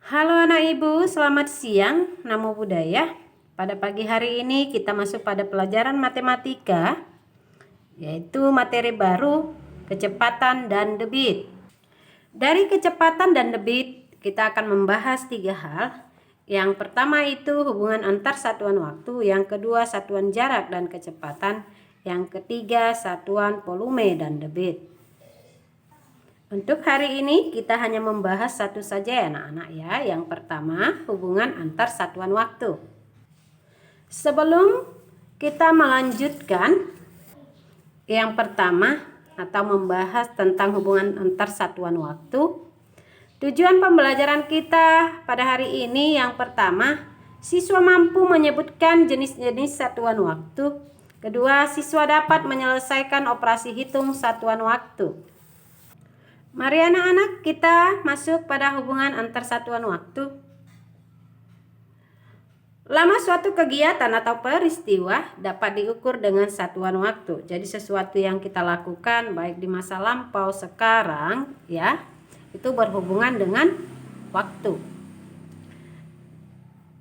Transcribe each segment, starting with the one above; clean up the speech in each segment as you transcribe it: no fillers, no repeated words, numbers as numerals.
Halo anak ibu, selamat siang. Namo Buddhaya. Pada pagi hari ini kita masuk pada pelajaran matematika, yaitu materi baru, kecepatan dan debit. Dari kecepatan dan debit, kita akan membahas 3 hal. Yang pertama itu hubungan antar satuan waktu, yang kedua satuan jarak dan kecepatan, yang ketiga satuan volume dan debit. Untuk hari ini kita hanya membahas satu saja ya anak-anak ya. Yang pertama hubungan antar satuan waktu. Sebelum kita melanjutkan yang pertama atau membahas tentang hubungan antar satuan waktu, tujuan pembelajaran kita pada hari ini yang pertama, siswa mampu menyebutkan jenis-jenis satuan waktu. Kedua, siswa dapat menyelesaikan operasi hitung satuan waktu. Mari anak-anak kita masuk pada hubungan antar satuan waktu. Lama suatu kegiatan atau peristiwa dapat diukur dengan satuan waktu. Jadi sesuatu yang kita lakukan baik di masa lampau, sekarang ya, itu berhubungan dengan waktu.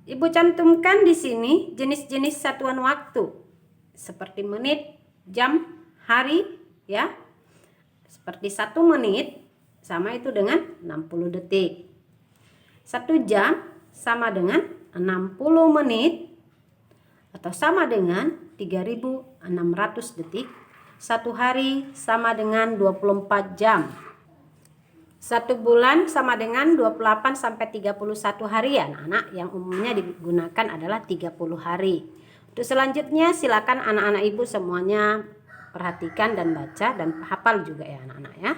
Ibu cantumkan di sini jenis-jenis satuan waktu seperti menit, jam, hari ya. Seperti 1 menit sama itu dengan 60 detik. 1 jam sama dengan 60 menit atau sama dengan 3600 detik. 1 hari sama dengan 24 jam. 1 bulan sama dengan 28 sampai 31 hari ya anak-anak, yang umumnya digunakan adalah 30 hari. Untuk selanjutnya silakan anak-anak ibu semuanya perhatikan dan baca dan hafal juga ya anak-anak ya.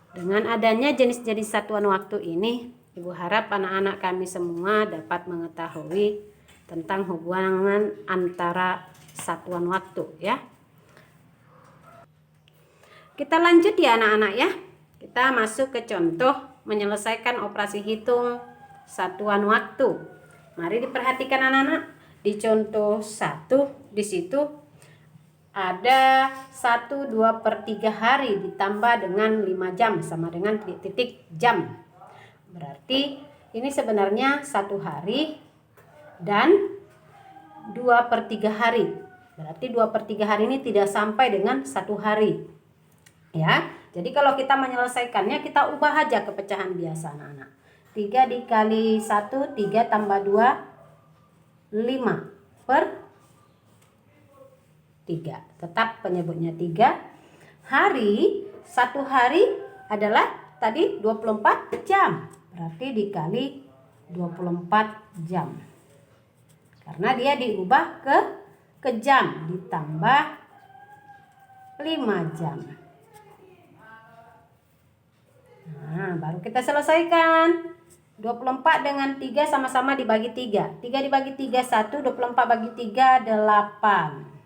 Dengan adanya jenis-jenis satuan waktu ini, ibu harap anak-anak kami semua dapat mengetahui tentang hubungan antara satuan waktu ya. Kita lanjut ya anak-anak ya. Kita masuk ke contoh menyelesaikan operasi hitung satuan waktu. Mari diperhatikan anak-anak. Di contoh 1 di situ ada 1/2/3 hari ditambah dengan 5 jam sama dengan titik jam. Berarti ini sebenarnya 1 hari dan 2/3 hari. Berarti 2/3 hari ini tidak sampai dengan 1 hari. Ya. Jadi kalau kita menyelesaikannya kita ubah aja ke pecahan biasa anak-anak. 3 dikali 1, 3 tambah 2, 5 per 3. Tetap penyebutnya 3. Hari, 1 hari adalah tadi 24 jam. Berarti dikali 24 jam. Karena dia diubah ke jam ditambah 5 jam. Nah, baru kita selesaikan. 24 dengan 3 sama-sama dibagi 3. 3 dibagi 3 1, 24 bagi 3 8.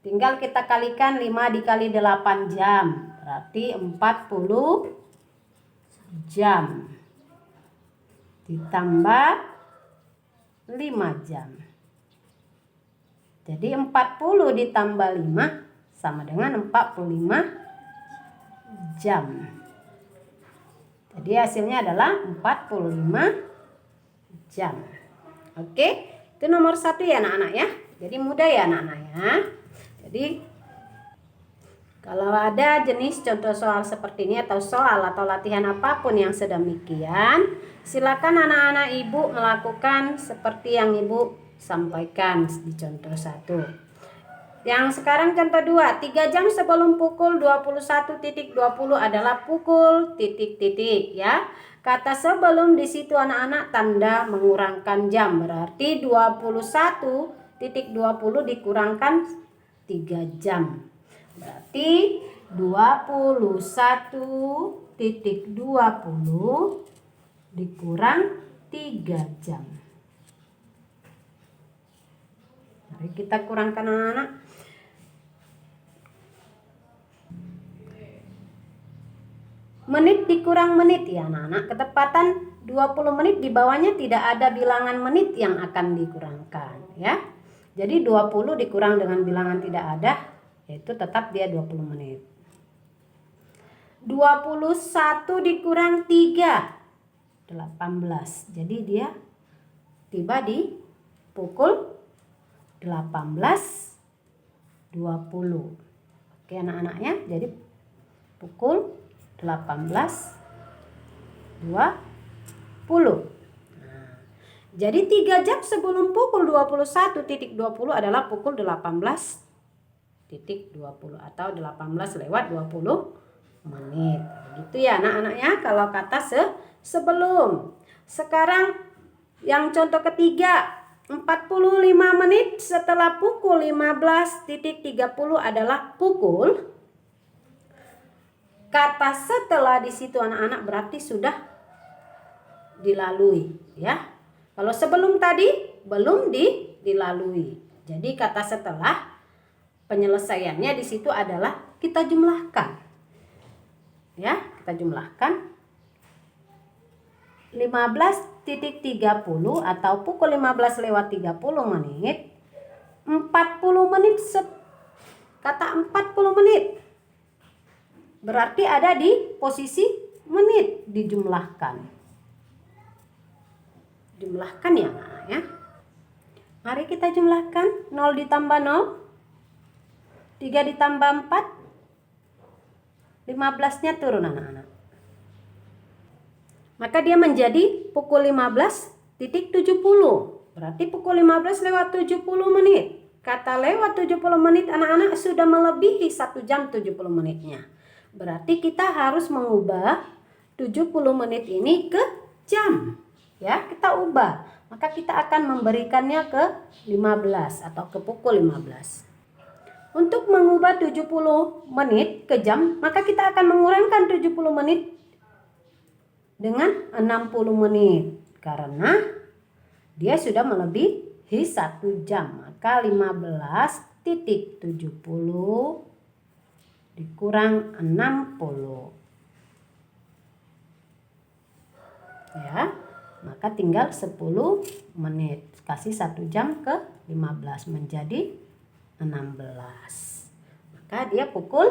Tinggal kita kalikan 5 dikali 8 jam. Berarti 40 jam. Ditambah 5 jam. Jadi 40 ditambah 5 sama dengan 45 jam. Jadi hasilnya adalah 45 jam. Oke, itu nomor 1 ya anak-anak ya. Jadi mudah ya anak-anak ya. Jadi kalau ada jenis contoh soal seperti ini atau soal atau latihan apapun yang sedemikian, silakan anak-anak ibu melakukan seperti yang ibu sampaikan di contoh 1. Yang sekarang contoh 2, 3 jam sebelum pukul 21.20 adalah pukul titik-titik ya. Kata sebelum di situ anak-anak tanda mengurangkan jam, berarti 21.20 dikurangkan 3 jam. Berarti 21.20 dikurang 3 jam. Mari kita kurangkan anak-anak. Menit dikurang menit ya anak-anak. Ketepatan 20 menit di bawahnya tidak ada bilangan menit yang akan dikurangkan ya. Jadi 20 dikurang dengan bilangan tidak ada, yaitu tetap dia 20 menit. 21 dikurang 3 18. Jadi dia tiba di pukul 18.20. Oke anak-anaknya, jadi pukul 18.20. Jadi 3 jam sebelum pukul 21.20 adalah pukul 18.20 atau 18:20 menit. Begitu ya anak-anaknya kalau kata sebelum. Sekarang yang contoh ketiga, 45 menit setelah pukul 15.30 adalah pukul. Kata setelah di situ anak-anak berarti sudah dilalui ya. Kalau sebelum tadi belum dilalui. Jadi kata setelah penyelesaiannya di situ adalah kita jumlahkan. Ya, kita jumlahkan 15.30 atau pukul 15:30 menit. 40 menit kata 40 menit. Berarti ada di posisi menit dijumlahkan. Jumlahkan ya anak ya. Mari kita jumlahkan 0 ditambah 0, 3 ditambah 4, 15-nya turun anak-anak. Maka dia menjadi pukul 15.70. Berarti pukul 15:70 menit. Kata lewat 70 menit anak-anak sudah melebihi 1 jam 70 menitnya. Berarti kita harus mengubah 70 menit ini ke jam. Ya, kita ubah. Maka kita akan memberikannya ke 15 atau ke pukul 15. Untuk mengubah 70 menit ke jam, maka kita akan mengurangkan 70 menit dengan 60 menit. Karena dia sudah melebihi 1 jam. Maka 15.70 dikurang 60. Ya, maka tinggal 10 menit. Kasih 1 jam ke 15 menjadi 16. Maka dia pukul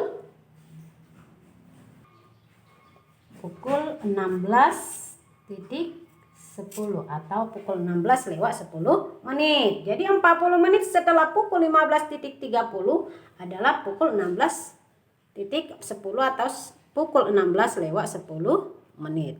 16.10 atau pukul 16:10 menit. Jadi 40 menit setelah pukul 15.30 adalah pukul 16.10 atau pukul 16:10 menit.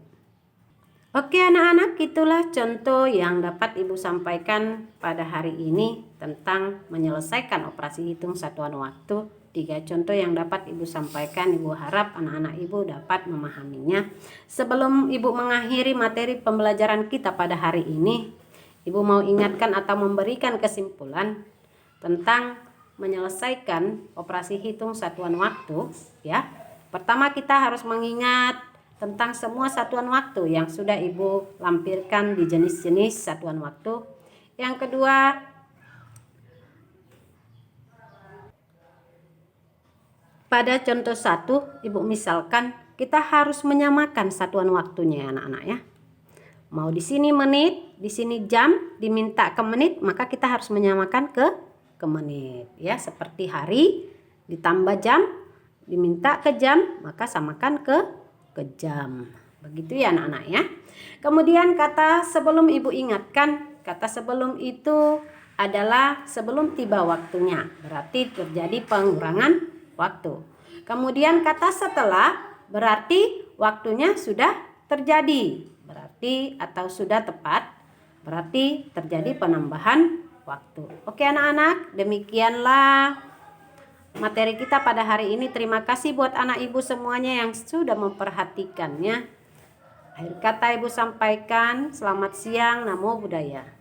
Oke anak-anak, itulah contoh yang dapat Ibu sampaikan pada hari ini tentang menyelesaikan operasi hitung satuan waktu. 3 contoh yang dapat Ibu sampaikan. Ibu harap anak-anak Ibu dapat memahaminya. Sebelum Ibu mengakhiri materi pembelajaran kita pada hari ini, Ibu mau ingatkan atau memberikan kesimpulan tentang menyelesaikan operasi hitung satuan waktu ya. Pertama, kita harus mengingat tentang semua satuan waktu yang sudah Ibu lampirkan di jenis-jenis satuan waktu. Yang kedua, pada contoh 1, Ibu misalkan kita harus menyamakan satuan waktunya anak-anak ya. Mau di sini menit, di sini jam, diminta ke menit, maka kita harus menyamakan ke menit ya. Seperti hari ditambah jam, diminta ke jam, maka samakan ke jam. Begitu ya anak-anak ya. Kemudian kata sebelum Ibu ingatkan, kata sebelum itu adalah sebelum tiba waktunya. Berarti terjadi pengurangan waktu. Kemudian kata setelah berarti waktunya sudah terjadi. Berarti atau sudah tepat. Berarti terjadi penambahan waktu. Oke anak-anak, demikianlah materi kita pada hari ini. Terima kasih buat anak Ibu semuanya yang sudah memperhatikannya. Akhir kata Ibu sampaikan, selamat siang, Namo Buddhaya.